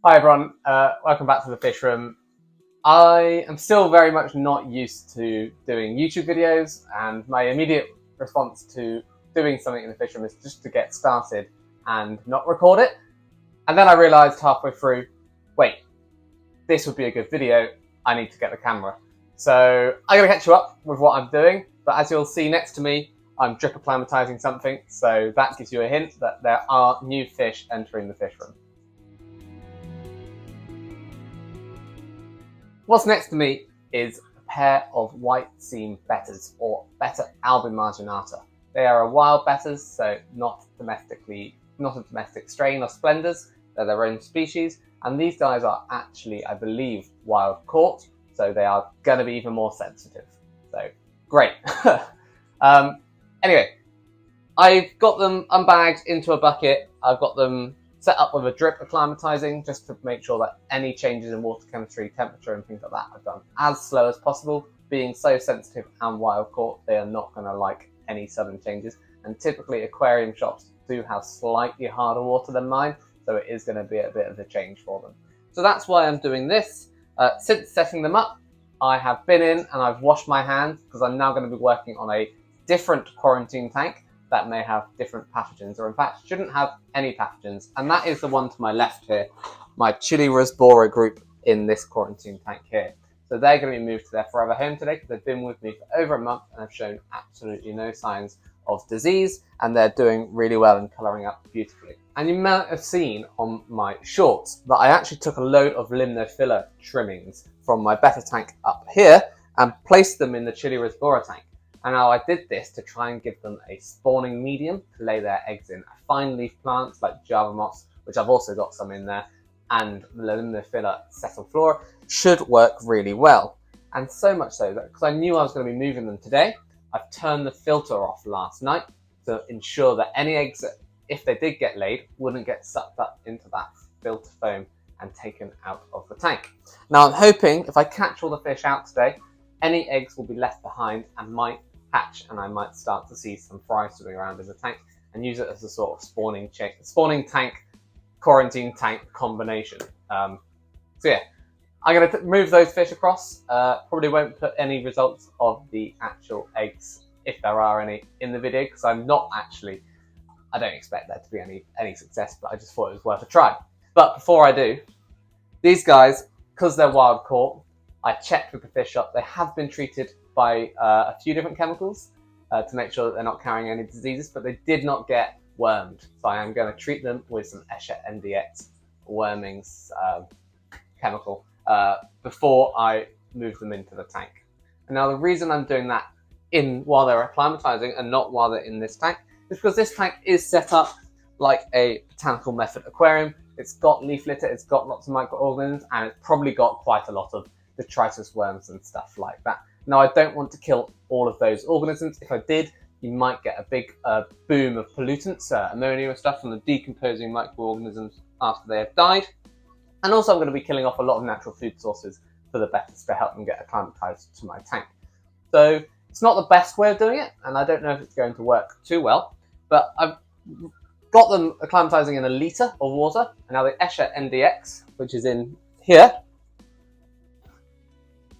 Hi everyone, welcome back to the fish room. I am still very much not used to doing YouTube videos, and my immediate response to doing something in the fish room is just to get started and not record it. And then I realised halfway through, wait, this would be a good video, I need to get the camera. So I'm going to catch you up with what I'm doing, but as you'll see next to me, I'm drip acclimatizing something, so that gives you a hint that there are new fish entering the fish room. What's next to me is a pair of white seam bettas, or Betta albimaginata. They are a wild bettas, so not a domestic strain or splendors. They're their own species, and these guys are actually, I believe, wild caught, so they are going to be even more sensitive. So, great. Anyway, I've got them unbagged into a bucket. I've got them set up with a drip acclimatizing just to make sure that any changes in water chemistry, temperature and things like that are done as slow as possible. Being so sensitive and wild caught, they are not going to like any sudden changes. And typically aquarium shops do have slightly harder water than mine, so it is going to be a bit of a change for them. So that's why I'm doing this. Since setting them up, I have been in and I've washed my hands because I'm now going to be working on a different quarantine tank that may have different pathogens, or in fact shouldn't have any pathogens, and that is the one to my left here, my chilli rasbora group in this quarantine tank here. So they're going to be moved to their forever home today because they've been with me for over a month and have shown absolutely no signs of disease, and they're doing really well and colouring up beautifully. And you might have seen on my shorts that I actually took a load of limnophila trimmings from my Betta tank up here and placed them in the chilli rasbora tank. And now I did this to try and give them a spawning medium to lay their eggs in. Fine leaf plants like Java moss, which I've also got some in there, and the limnophila settleflora should work really well. And so much so that because I knew I was going to be moving them today, I've turned the filter off last night to ensure that any eggs that, if they did get laid, wouldn't get sucked up into that filter foam and taken out of the tank. Now I'm hoping if I catch all the fish out today, any eggs will be left behind and might hatch, and I might start to see some fry swimming around in the tank and use it as a sort of spawning tank, quarantine tank combination. So yeah, I'm going to move those fish across. Probably won't put any results of the actual eggs, if there are any, in the video, because I don't expect there to be any success, but I just thought it was worth a try. But before I do, these guys, because they're wild caught, I checked with the fish shop. They have been treated by a few different chemicals to make sure that they're not carrying any diseases, but they did not get wormed. So I am going to treat them with some NDX wormings chemical before I move them into the tank. And now the reason I'm doing that while they're acclimatizing and not while they're in this tank is because this tank is set up like a botanical method aquarium. It's got leaf litter, it's got lots of microorganisms, and it's probably got quite a lot of detritus worms and stuff like that. Now, I don't want to kill all of those organisms. If I did, you might get a big boom of pollutants, ammonia and stuff from the decomposing microorganisms after they have died. And also I'm going to be killing off a lot of natural food sources for the bettas to help them get acclimatized to my tank. So it's not the best way of doing it, and I don't know if it's going to work too well, but I've got them acclimatizing in a litre of water, and now the NDX, which is in here,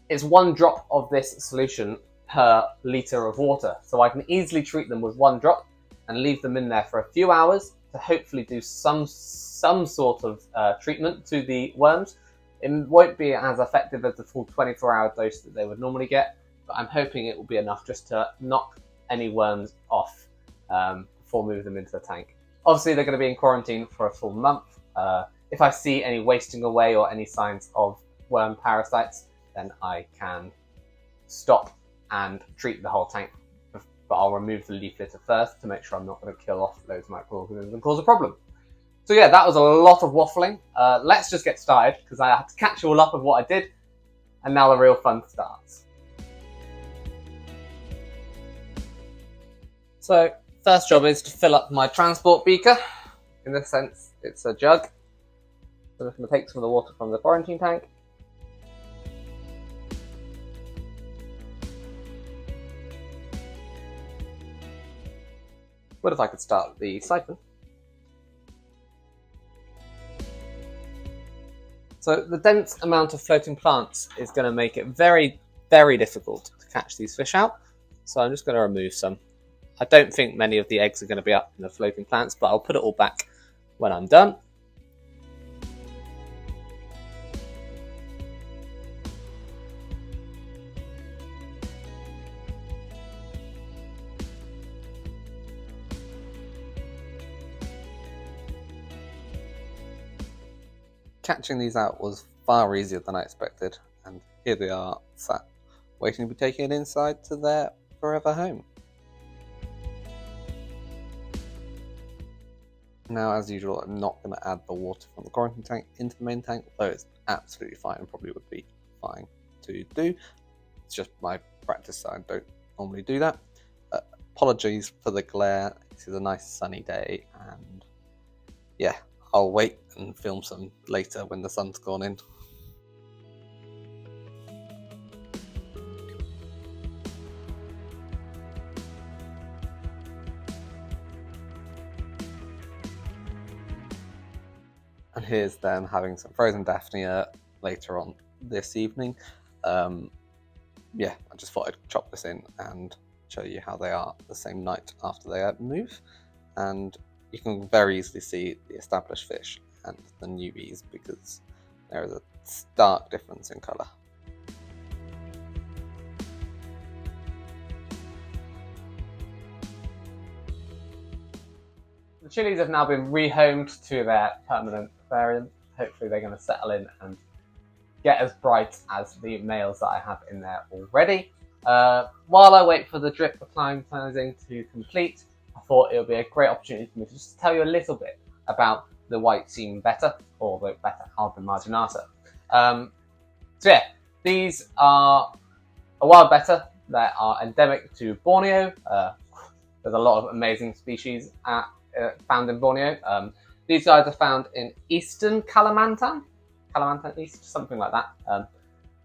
is 1 drop of this solution per litre of water. So I can easily treat them with 1 drop and leave them in there for a few hours to hopefully do some sort of treatment to the worms. It won't be as effective as the full 24-hour dose that they would normally get, but I'm hoping it will be enough just to knock any worms off before moving them into the tank. Obviously, they're going to be in quarantine for a full month. If I see any wasting away or any signs of worm parasites, then I can stop and treat the whole tank, but I'll remove the leaf litter first to make sure I'm not going to kill off those microorganisms and cause a problem. So yeah, that was a lot of waffling. Let's just get started because I had to catch you all up with what I did, and now the real fun starts. So first job is to fill up my transport beaker. In this sense, it's a jug. So I'm just going to take some of the water from the quarantine tank. What if I could start the siphon? So the dense amount of floating plants is going to make it very, very difficult to catch these fish out. So I'm just going to remove some. I don't think many of the eggs are going to be up in the floating plants, but I'll put it all back when I'm done. Catching these out was far easier than I expected, and here they are sat waiting to be taken inside to their forever home. Now, as usual, I'm not going to add the water from the quarantine tank into the main tank, although it's absolutely fine and probably would be fine to do. It's just my practice, so I don't normally do that. Apologies for the glare. This is a nice sunny day, and yeah, I'll wait and film some later when the sun's gone in. And here's them having some frozen Daphnia later on this evening. Yeah, I just thought I'd chop this in and show you how they are the same night after they move. And you can very easily see the established fish and the newbies because there is a stark difference in colour. The chilies have now been rehomed to their permanent aquarium. Hopefully they're going to settle in and get as bright as the males that I have in there already. While I wait for the drip acclimatizing to complete, I thought it would be a great opportunity for me to just tell you a little bit about the white seam betta, or the betta albimaginata. So yeah, these are a wild betta that are endemic to Borneo. There's a lot of amazing species found in Borneo. These guys are found in eastern Kalimantan East, something like that,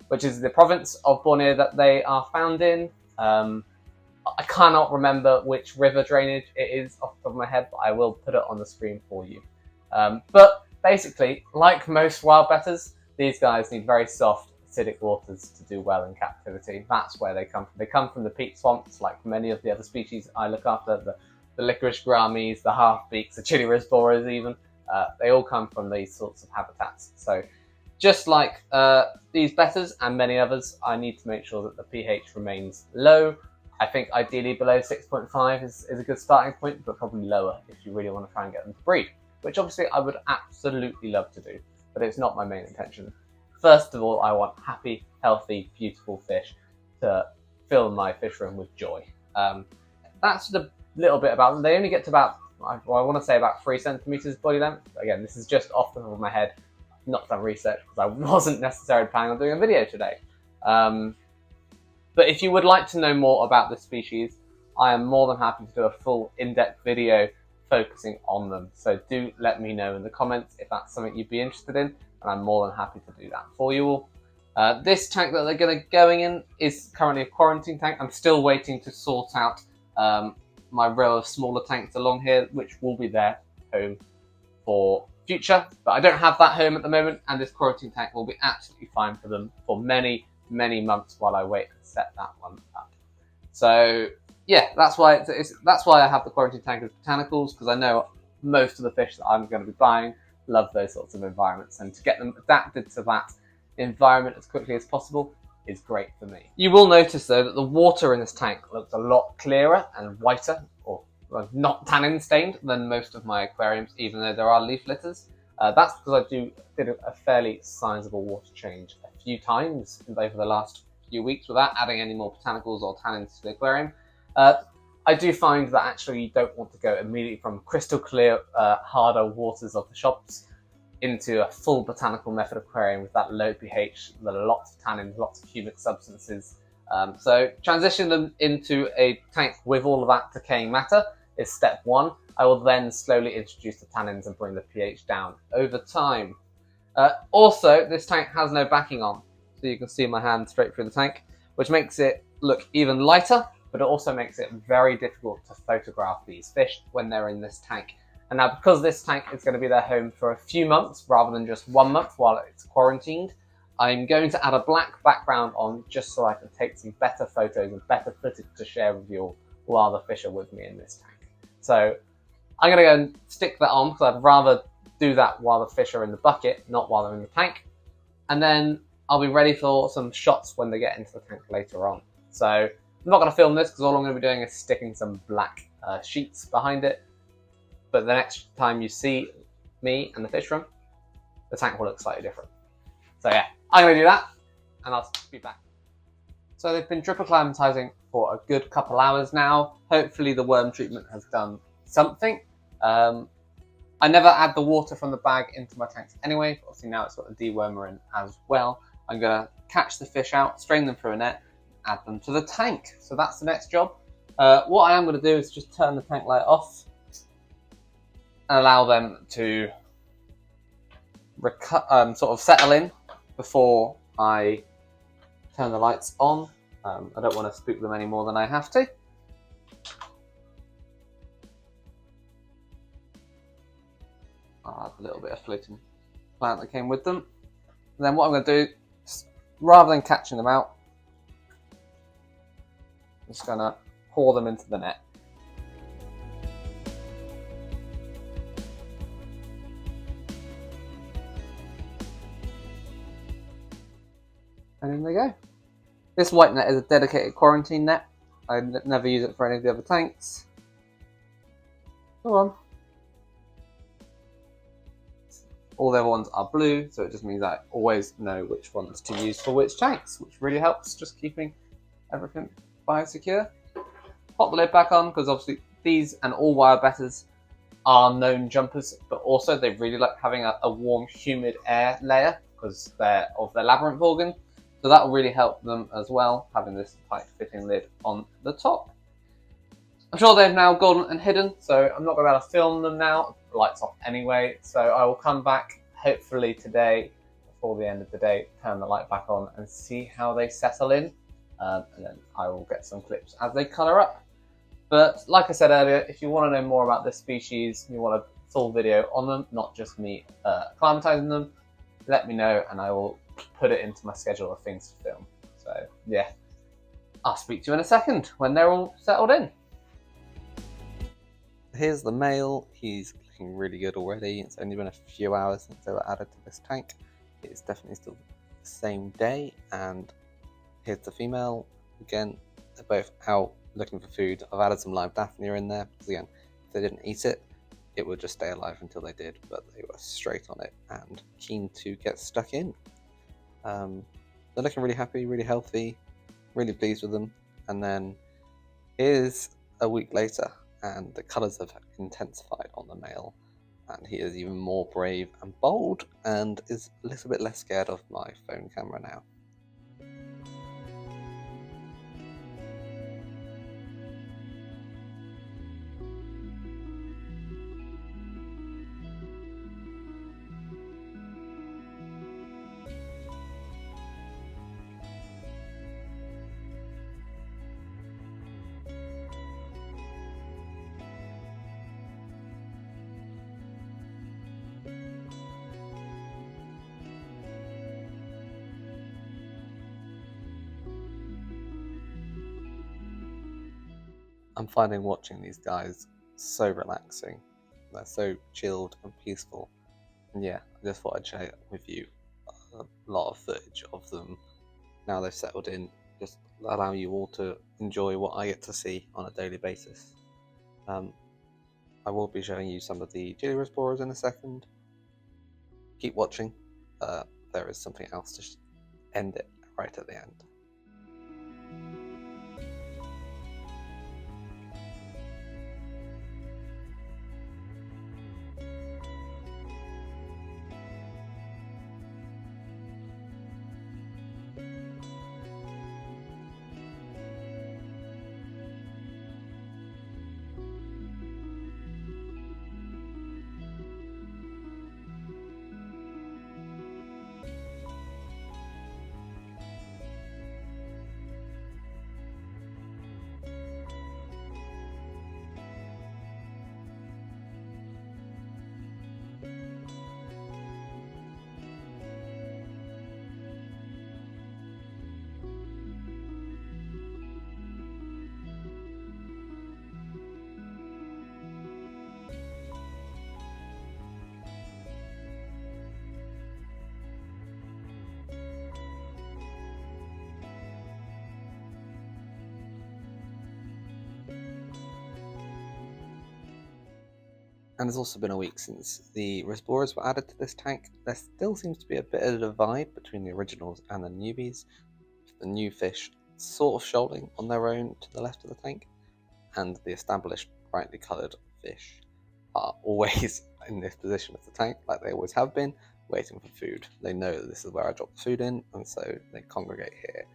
which is the province of Borneo that they are found in. I cannot remember which river drainage it is off the top of my head, but I will put it on the screen for you. But basically, like most wild bettas, these guys need very soft, acidic waters to do well in captivity. That's where they come from. They come from the peat swamps, like many of the other species I look after, the licorice gouramis, the half-beaks, the chilli rasboras even. They all come from these sorts of habitats. So just like these bettas and many others, I need to make sure that the pH remains low. I think ideally below 6.5 is a good starting point, but probably lower if you really want to try and get them to breed, which obviously I would absolutely love to do, but it's not my main intention. First of all, I want happy, healthy, beautiful fish to fill my fish room with joy. That's the little bit about them. They only get to about, I want to say about 3 centimeters body length. Again, this is just off the top of my head. I've not done research because I wasn't necessarily planning on doing a video today. But if you would like to know more about this species, I am more than happy to do a full in-depth video focusing on them. So do let me know in the comments if that's something you'd be interested in, and I'm more than happy to do that for you all. This tank that they're going to go in is currently a quarantine tank. I'm still waiting to sort out my row of smaller tanks along here, which will be their home for future. But I don't have that home at the moment, and this quarantine tank will be absolutely fine for them for many, many months while I wait and set that one up. So yeah, that's why that's why I have the quarantine tank as botanicals, because I know most of the fish that I'm going to be buying love those sorts of environments, and to get them adapted to that environment as quickly as possible is great for me. You will notice though that the water in this tank looks a lot clearer and whiter, or not tannin stained, than most of my aquariums, even though there are leaf litters. That's because I did a fairly sizable water change a few times over the last few weeks without adding any more botanicals or tannins to the aquarium. I do find that actually you don't want to go immediately from crystal clear, harder waters of the shops into a full botanical method aquarium with that low pH, lots of tannins, lots of humic substances. So transition them into a tank with all of that decaying matter is step one. I will then slowly introduce the tannins and bring the pH down over time. Also, this tank has no backing on, so you can see my hand straight through the tank, which makes it look even lighter, but it also makes it very difficult to photograph these fish when they're in this tank And now because this tank is going to be their home for a few months rather than just 1 month while it's quarantined, I'm going to add a black background on just so I can take some better photos and better footage to share with you all while the fish are with me in this tank. So I'm going to go and stick that on because I'd rather do that while the fish are in the bucket, not while they're in the tank. And then I'll be ready for some shots when they get into the tank later on. So I'm not going to film this because all I'm going to be doing is sticking some black sheets behind it. But the next time you see me and the fish room, the tank will look slightly different. So yeah, I'm going to do that and I'll be back. So they've been drip acclimatizing for a good couple hours now. Hopefully the worm treatment has done something. I never add the water from the bag into my tanks anyway. Obviously now it's got the dewormer in as well. I'm going to catch the fish out, strain them through a net, add them to the tank. So that's the next job. What I am going to do is just turn the tank light off and allow them to sort of settle in before I turn the lights on. I don't want to spook them any more than I have to. I'll add a little bit of floating plant that came with them. And then what I'm going to do, is, rather than catching them out, I'm just going to pour them into the net. And in they go. This white net is a dedicated quarantine net. I never use it for any of the other tanks. Go on. All the other ones are blue, so it just means I always know which ones to use for which tanks, which really helps just keeping everything biosecure. Pop the lid back on, because obviously these and all wild bettas are known jumpers, but also they really like having a warm, humid air layer because they're of their labyrinth organ. So that will really help them as well, having this tight fitting lid on the top. I'm sure they've now gone and hidden, so I'm not going to be able to film them now. The light's off anyway, so I will come back hopefully today, before the end of the day, turn the light back on and see how they settle in. And then I will get some clips as they colour up. But like I said earlier, if you want to know more about this species, you want a full video on them, not just me acclimatizing them, let me know and I will put it into my schedule of things to film. So yeah, I'll speak to you in a second when they're all settled in. Here's the male. He's looking really good already. It's only been a few hours since they were added to this tank. It's definitely still the same day. And here's the female. Again, they're both out looking for food. I've added some live daphnia in there because again, if they didn't eat it, it would just stay alive until they did, but they were straight on it and keen to get stuck in. They're looking really happy, really healthy, really pleased with them. And then here's a week later and the colours have intensified on the male and he is even more brave and bold and is a little bit less scared of my phone camera now. I'm finding watching these guys so relaxing. They're so chilled and peaceful. And yeah, I just thought I'd share with you a lot of footage of them now they've settled in, just allow you all to enjoy what I get to see on a daily basis. I will be showing you some of the chilli rasboras in a second. Keep watching. There is something else to end it right at the end. And there's also been a week since the rasboras were added to this tank. There still seems to be a bit of a divide between the originals and the newbies. The new fish sort of shoaling on their own to the left of the tank, and the established brightly coloured fish are always in this position of the tank, like they always have been, waiting for food. They know that this is where I drop the food in, and so they congregate here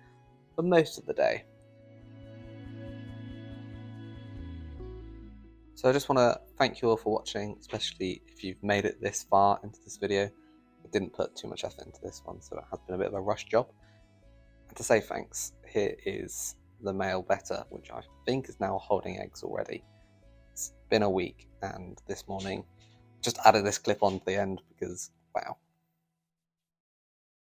for most of the day. So I just want to thank you all for watching, especially if you've made it this far into this video. I didn't put too much effort into this one, so it has been a bit of a rush job. And to say thanks, here is the male betta, which I think is now holding eggs already. It's been a week, and this morning just added this clip on to the end because, wow,